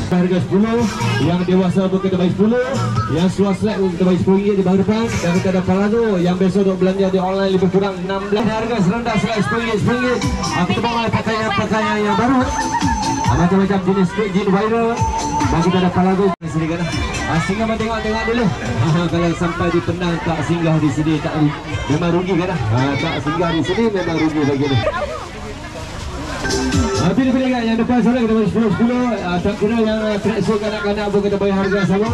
Harga 10, yang dewasa pun kita bagi 10, yang swaslet pun kita bagi RM10 di bawah depan. Dan kita ada palado yang biasa untuk belanja di online lebih kurang 16. Harga serendah selain RM10. Kita bawa pakaian yang baru, macam-macam jenis jin viral. Dan kita ada palado di sini kan. Singgah tengok dulu. Kalau sampai dipendang tak singgah di sini tak memang rugi kan. Tak singgah di sini memang rugi bagi dia. Pilih-pilih kan yang depan sana kita bagi 10. Tak kira yang tracksuit kanak-kanak pun kita bagi harga sama.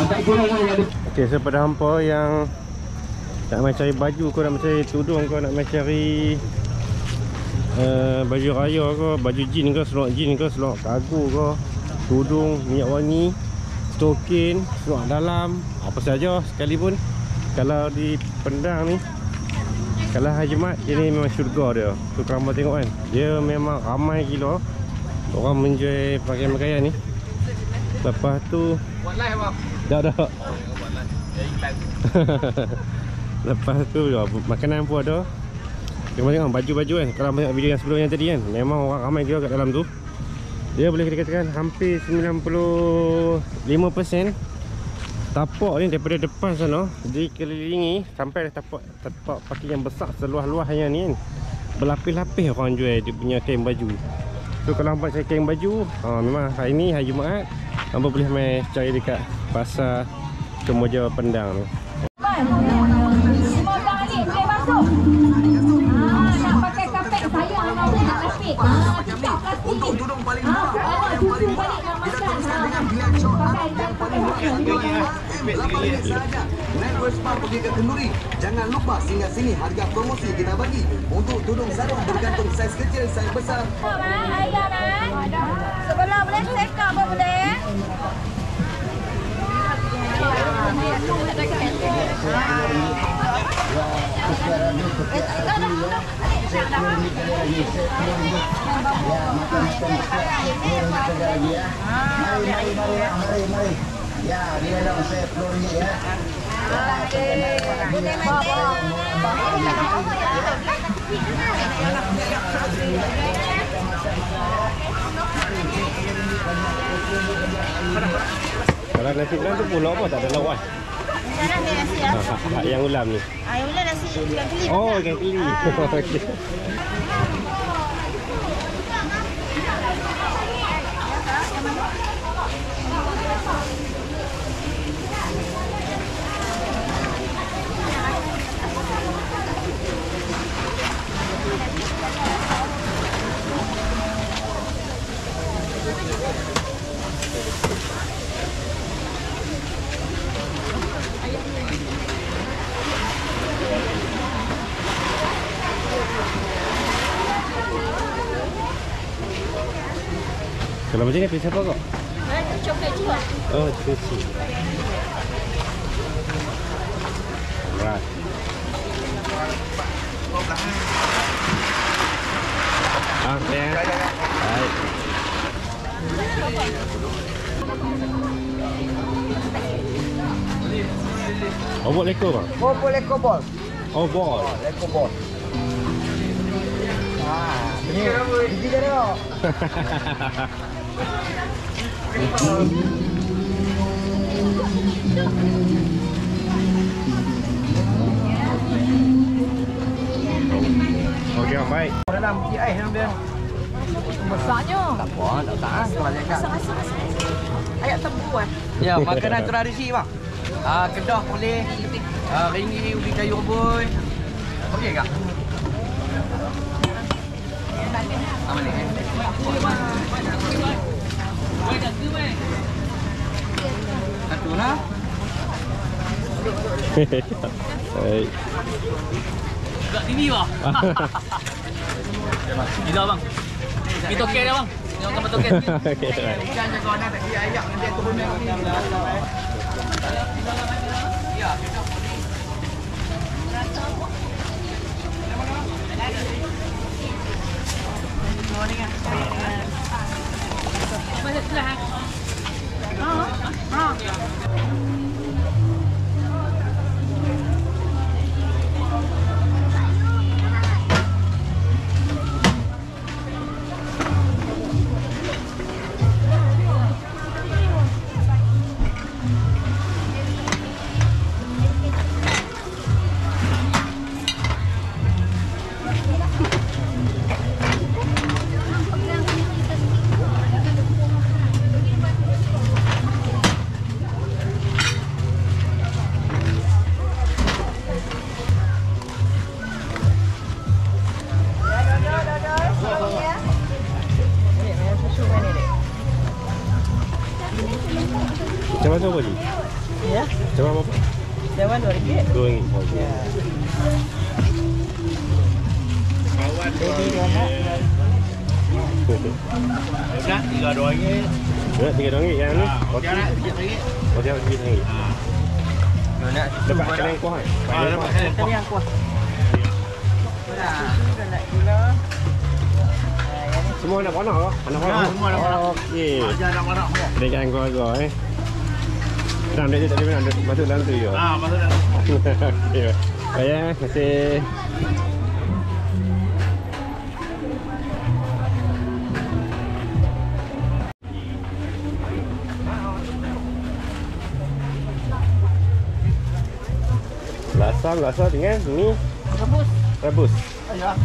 Tak kira kan yang okey, so pada hampa yang nak main cari baju kau, nak cari tudung kau, nak main cari baju raya ke, baju jean ke, seluar jean ke, seluar kargo ke, tudung, minyak wangi, stokin, seluar dalam, apa saja sekalipun. Kalau di Pendang ni, kalau hari Jumaat, dia ni memang syurga dia. Tu kerana tengok kan, dia memang ramai gila orang menjual pakaian-pakaian ni. Lepas tu buat live bang. dah Buat live. Ya iklan. lepas tu makanan pun ada. Tengok baju-baju kan. Kalau banyak video yang sebelumnya tadi kan, memang orang ramai gila kat dalam tu. Dia boleh dikatakan hampir 95% tapak ni daripada depan sana dikelilingi sampai ada tapak parking yang besar seluas-luasnya ni kan. Berlapis-lapis orang jual dia punya kain baju. So kalau hampa cari kain baju, memang hari ni hari Jumaat, hampa boleh main cari dekat pasar Kemoja Pendang tu. Semua orang ni boleh masuk. Nak pakai kapek saya nak kapek. Cepat plastik. Untuk tudung paling murah, yang paling murah, kita teruskan dengan bilang short yang paling murah. RM8 sahaja. Naik Vespa pergi ke Kenduri. Jangan lupa singgah sini, harga promosi kita bagi. Untuk tudung sarung bergantung saiz kecil, saiz besar. Ayah nak. Sebelah boleh seka apa boleh? Mari. Ya, dia dalam saya RM10 ya. Boleh Kalau nasi ulam tu pulau apa tak ada lawan. Sekarang dia nasi ya. Yang ulam ni. Yang ulam nasi ikan keli. Oh, ikan keli. Okey. Kalau macam ni pilih siapa kau? Coklat juga. Oh, cuci. Alright. Ya. Baik. Oh, buat leko bang? Oh, boleh kobol. Oh, ball. Leko bol. Ini biji dia. Okey, baik. Dalam biji ais dia. Besarnya. Tak apa, tak kebanyakan. Ayat tebu kan. Ya, makanan tradisi bang. Kedah boleh. Ringgi, ubi kayu rebus. Okey tak? Apa ni? Satu lah. Baik. Kat sini bang. Gila bang. Pergi token dia bang. Tengok gambar token. Okey, baik. Ikan jaga anak tak kira ayak nanti turun ni. Ya. Masuk sebelah. Cawan tu apa ni? Ya. Cawan apa? Cawan RM2. RM2. Okey. Ya. Baby donat. Donat RM3. Donat RM3 yang ni. Donat RM3. Hotel RM3. Donat Dapat kena kuah kan? Dapat kena Tadi yang kuah. Donat gula. Semua anak panak ke? Anak panak? Semua anak panak. Okey. Ajar anak-anak semua. Dengan keluarga Senang duit tu tak ada mana masuk dalam tu je. Masuk dalam. Okey. Baik, terima kasih. Lasam dengan ni rebus. Ya.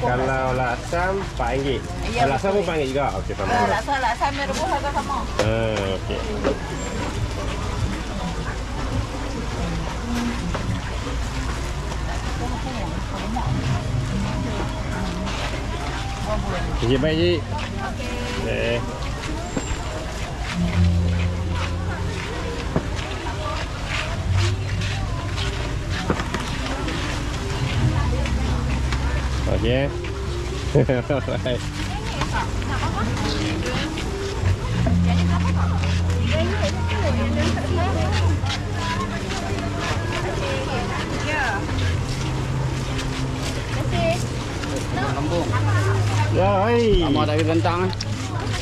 Kalau lasam RM4. Ya, Lasam pun RM4 juga. Okey, sama. Laksa rebus harga sama. Okey. Okey, baik Cik. Okey. Okey. Alright. Kampung. Ya, hai. Sama dari rentang kan.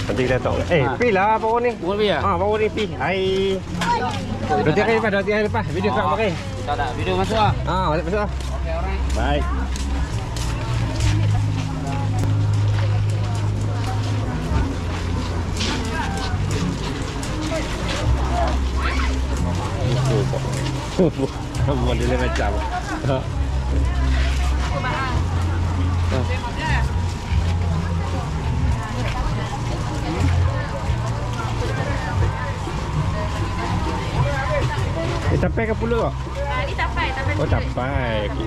Nanti kita tahu. Pi lah power ni. Bukan biar. Power ni pi. Hai. Dua tiga hari lepas. Video kat pakai. Tak ada video masuk ah. Masuk. Okey, alright. Baik. Model macam. Tapai ke pulut kok? Ni tapai. Oh, tapai. Okey.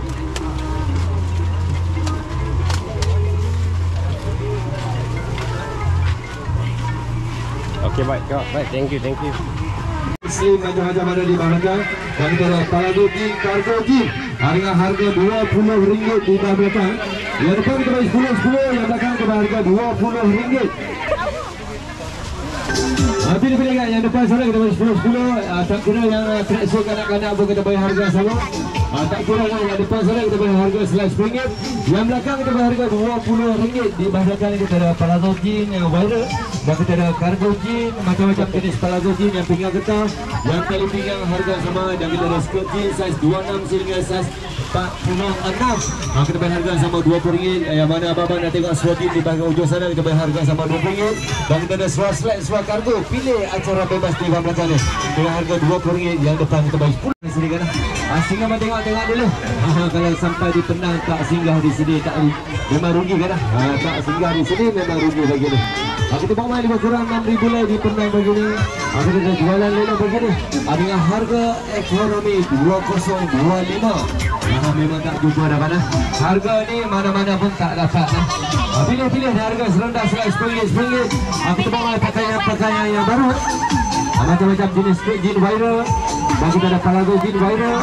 Okey, baik kak. Baik, thank you. Muslim macam-macam ada di belakang. Dan kita ada Palado Jin, Cargo Jin. Dengan harga RM20 di belakang. Yang depan kita bagi 10, yang belakang kita harga RM20. Pilih-pilih kan yang depan sana kita bagi 10. Tak kira yang tracksuit kanak-kanak pun kita bagi harga sama. Tak kira kan yang depan sana kita bagi harga RM11. Yang belakang kita bagi harga RM20. Di belakang kita ada Palazzo Jean yang viral. Dan kita ada Cargo Jean, macam-macam jenis Palazzo Jean yang pinggang getah, yang tali pinggang harga sama. Dan kita ada skirt jean saiz 26 sehingga saiz 46. Kita bagi harga sama RM20. Yang mana abang-abang nak tengok seluar jean di bahagian ujung sana, kita bagi harga sama RM20. Dan kita ada seluar slack, seluar kargo. Pilih acara bebas di belakang ni dengan harga RM20. Yang depan kita bagi 10 di sini kan. Singgah tengok dulu. Kalau sampai di Penang tak singgah di sini tak memang rugi kan. Tak singgah di sini memang rugi bagi ni. Kita bawa lebih kurang RM6,000 lah di Penang bagi ni. Kita dah jualan lelah bagi ni. Dengan harga ekonomi RM2025. Memang tak jumpa dah mana. Harga ni mana-mana pun tak dapat lah. Pilih-pilih harga serendah RM10. Kita bawa pakaian yang baru. Macam-macam jenis jean viral. Dan kita ada Palazzo Jean viral.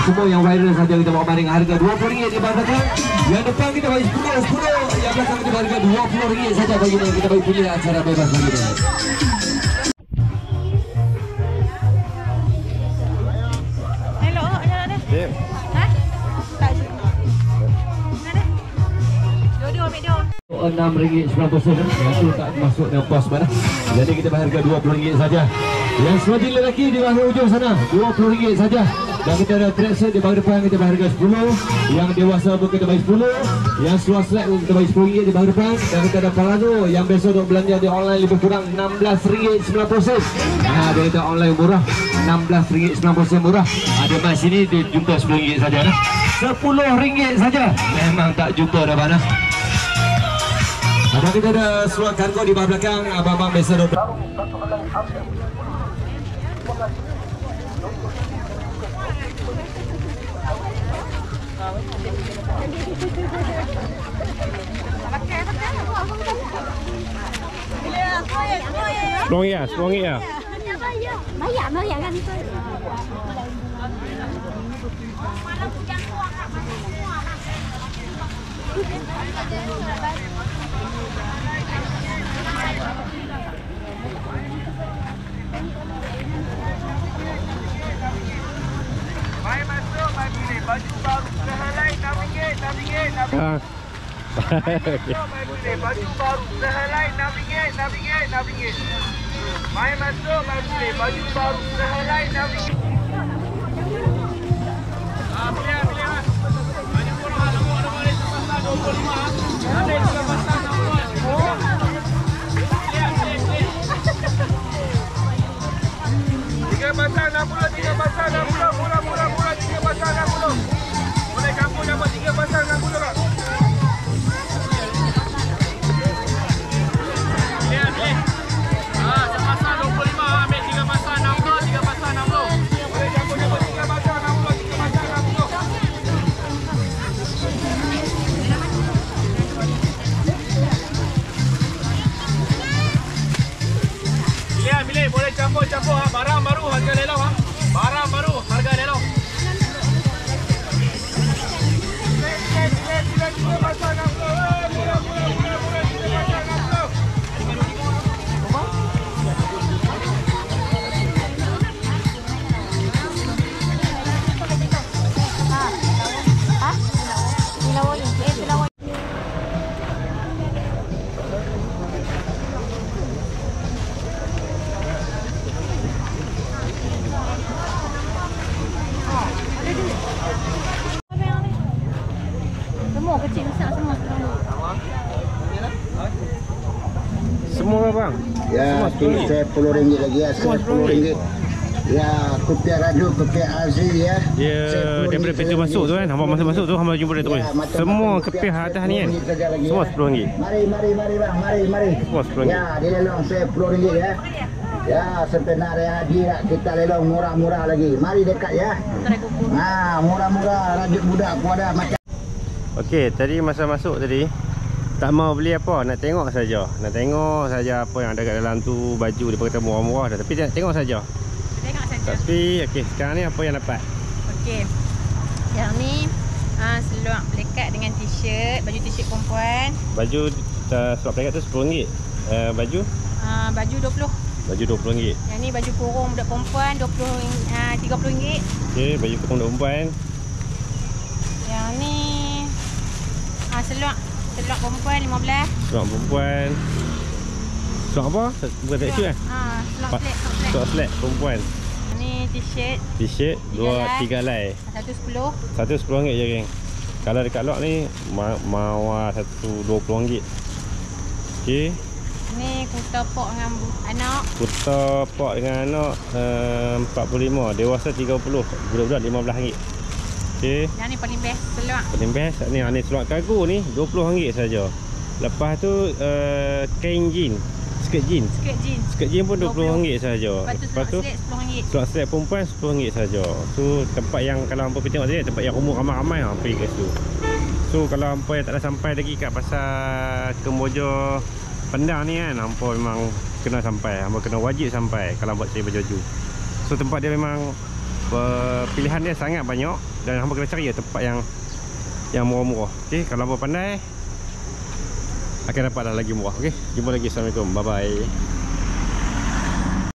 Semua yang viral saja kita bawa maring harga RM20 di belakang. Yang depan kita bagi 10. Yang belakang kita harga RM20 saja bagi ni. Kita bagi pilih acara bebas bagi ni. Hello, jalan ni. Sip. Ha? Tak sih. Mana? Dua-dua ambil dia. RM6.90 yang tu tak masuk dalam pos mana. Jadi kita bayar harga RM20 saja. Yang semua lelaki di bahagian ujung sana RM20 saja. Dan kita ada tracksuit di bahagian depan kita bayar harga RM10. Yang dewasa pun kita bayar RM10. Yang seluar slack pun kita bayar RM10 di bahagian depan. Dan kita ada Palazzo yang biasa untuk belanja di online lebih kurang RM16.90. Ada kita online murah RM16.90 murah. Ada mas sini dijumpa RM10 saja dah. RM10 saja. Memang tak jumpa dah mana. Ada kita ada seluar kargo di bawah belakang. Abang-abang biasa duduk. Pakai RM10 lah. Bayar kan tu. Mai masuk, mai pilih baju baru sehelai RM6, RM6. Ha. Mai pilih baju baru sehelai RM6. Mai masuk, mai pilih baju baru sehelai RM6. Pilih mas. Baju kurang lemuk ada boleh sepasang 25. Ada 3 pasang 60. Tiga pasang 60, murah, 3 pasang 60. Boleh kampung dapat 3 pasang 60 tak? Pilih. Sepasang 25, ambil 3 pasang 60, 3 pasang 60. Boleh kampung dapat 3 pasang 60, 3 pasang 60. Pilih, boleh campur ha. Barang baru harga lelau ha. Barang baru harga lelau. Tiga pasang 60. Murah, 3 pasang 60. Semua kecil besar semua. Semua bang. Ya, tu saya RM10 lagi ya, saya RM10. Ya, kopiah Raju, kopiah Aziz ya. Dia daripada pintu masuk tu kan. Hampa masuk tu hampa jumpa dia terus. Semua kepiah atas ni kan. Semua RM10. Mari bang, mari. Semua RM10. Ya, di lelong saya RM10 ya. Ya, sampai nak raya haji nak kita lelong murah-murah lagi. Mari dekat ya. Nah, murah-murah, rajut budak pun ada macam. Okey, tadi masa masuk tadi tak mau beli apa, nak tengok saja. Nak tengok saja apa yang ada kat dalam tu, baju dia kata murah-murah dah, tapi nak tengok saja. Tengok saja. Tapi okey, sekarang ni apa yang dapat? Okey. Yang ni seluar plekat dengan t-shirt, baju t-shirt perempuan. Baju seluar plekat tu RM10. Baju? Baju 20. Baju RM20. Yang ni baju kurung budak perempuan RM30. Okey, baju kurung perempuan. Yang ni seluar perempuan 15. Seluar perempuan. Seluar apa? Bukan tak shoot kan? Seluar flat perempuan. Ni t-shirt. T-shirt 3 helai. Satu 10. Satu RM10 je geng. Kalau dekat lot ni mawar satu RM20. Okey. Ni kurta pok dengan anak. Kurta pok dengan anak 45, dewasa 30, budak-budak RM15. Okey. Yang ni paling best seluar. Paling best ni seluar kargo ni RM20 saja. Lepas tu kain jean, skirt jean. Skirt jean pun RM20 saja. Lepas tu RM10. seluar slab perempuan RM10 saja. Tu tempat yang kalau hangpa pergi tengok tadi, tempat yang umur ramai-ramai pergi kat situ. So kalau hangpa yang tak ada sampai lagi kat pasar Kemboja Pendang ni kan, hangpa memang kena sampai. Hangpa kena wajib sampai kalau buat cari baju-baju. So tempat dia memang pilihan dia sangat banyak dan hangpa kena cari tempat yang murah-murah. Okey, kalau hangpa pandai akan dapat lagi murah. Okey, jumpa lagi. Assalamualaikum. Bye bye.